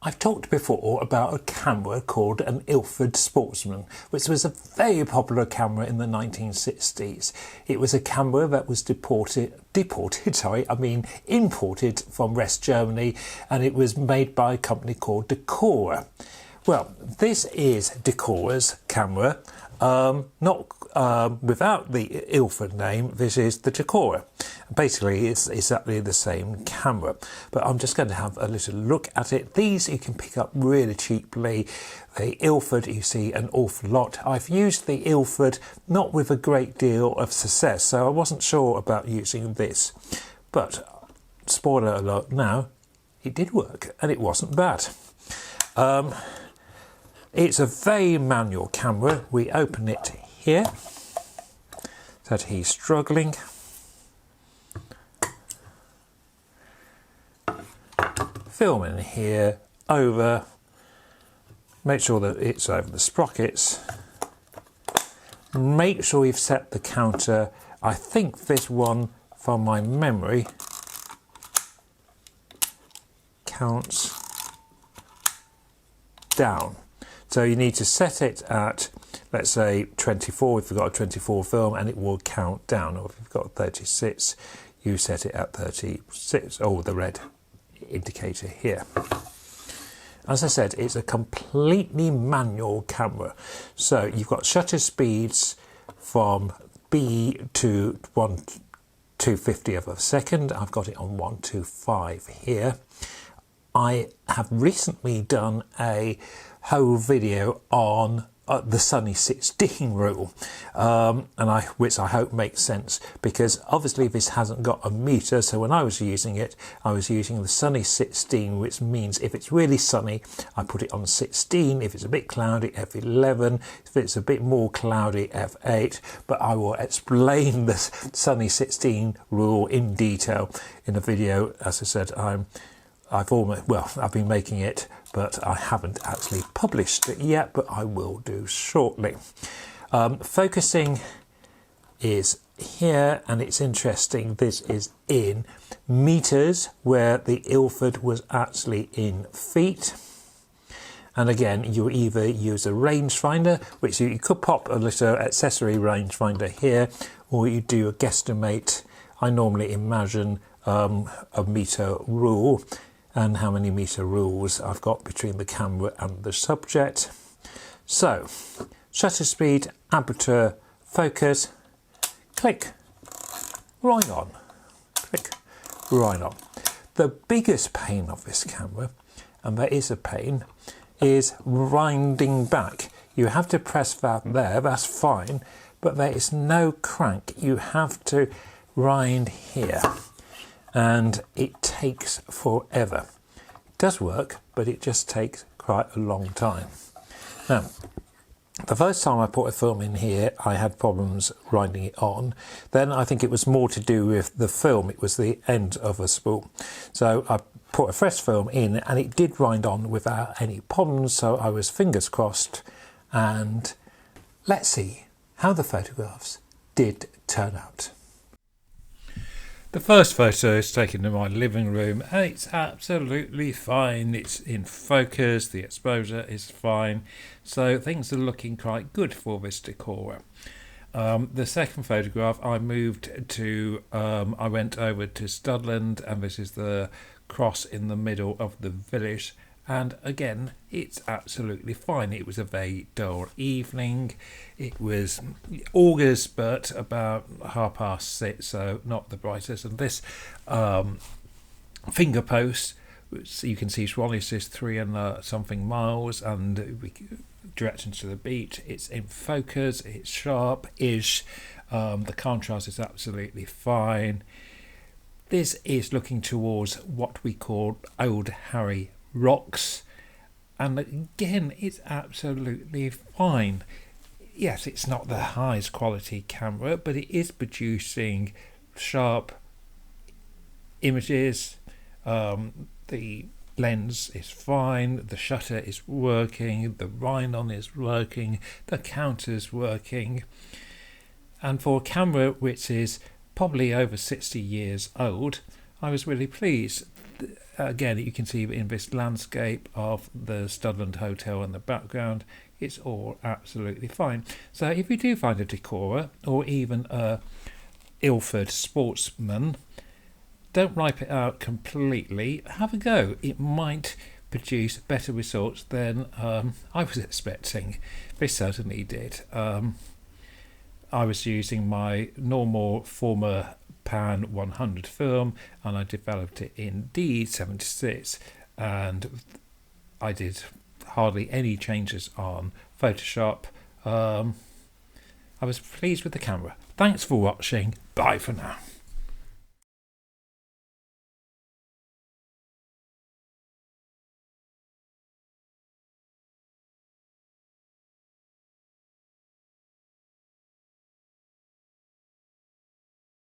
I've talked before about a camera called an Ilford Sportsman, which was a very popular camera in the 1960s. It was a camera that was imported from West Germany, and it was made by a company called Dacora. Well, this is Dacora's camera, not without the Ilford name. This is the Dacora. Basically, it's exactly the same camera, but I'm just going to have a little look at it. These you can pick up really cheaply. The Ilford, you see an awful lot. I've used the Ilford not with a great deal of success, so I wasn't sure about using this. But spoiler alert now, it did work, and it wasn't bad. It's a very manual camera. We open it here, so that he's struggling. Film in here, over, make sure that it's over the sprockets. Make sure you've set the counter. I think this one, from my memory, counts down. So you need to set it at, let's say, 24 if you've got a 24 film, and it will count down. Or if you've got 36, you set it at 36, or the red indicator here. As I said, it's a completely manual camera. So you've got shutter speeds from B to 1/250th of a second. I've got it on 125 here. I have recently done a whole video on the Sunny 16 rule, which I hope makes sense, because obviously this hasn't got a meter. So when I was using it, I was using the Sunny 16, which means if it's really sunny, I put it on 16. If it's a bit cloudy, F11. If it's a bit more cloudy, F8. But I will explain the Sunny 16 rule in detail in a video. As I said, I've been making it, but I haven't actually published it yet, but I will do shortly. Focusing is here, and it's interesting. This is in meters, where the Ilford was actually in feet. And again, you either use a rangefinder, which you could pop a little accessory rangefinder here, or you do a guesstimate. I normally imagine a meter rule, and how many meter rules I've got between the camera and the subject. So, shutter speed, aperture, focus, click, right on, click, right on. The biggest pain of this camera, and there is a pain, is winding back. You have to press that there, that's fine, but there is no crank. You have to wind here, and it takes forever. It does work, but it just takes quite a long time. Now, the first time I put a film in here, I had problems winding it on. Then I think it was more to do with the film. It was the end of a spool. So I put a fresh film in, and it did wind on without any problems. So I was fingers crossed, and let's see how the photographs did turn out. The first photo is taken in my living room, and it's absolutely fine. It's in focus, the exposure is fine, so things are looking quite good for this Dacora. The second photograph, I went over to Studland, and this is the cross in the middle of the village. And again, it's absolutely fine. It was a very dull evening. It was August, but about 6:30, so not the brightest. And this finger post, which you can see Swanage is 3 and something miles, and direction to the beach. It's in focus. It's sharp-ish. The contrast is absolutely fine. This is looking towards what we call Old Harry rocks, and again, it's absolutely fine. Yes, it's not the highest quality camera, but it is producing sharp images. The lens is fine, the shutter is working, the wind-on is working, the counter's working, and for a camera which is probably over 60 years old, I was really pleased. again, you can see in this landscape of the Studland Hotel in the background, it's all absolutely fine. So if you do find a Dacora or even a Ilford Sportsman, don't wipe it out completely. Have a go. It might produce better results than I was expecting. They certainly did. I was using my normal former Pan 100 film, and I developed it in D76, and I did hardly any changes on Photoshop. I was pleased with the camera. Thanks for watching. Bye for now.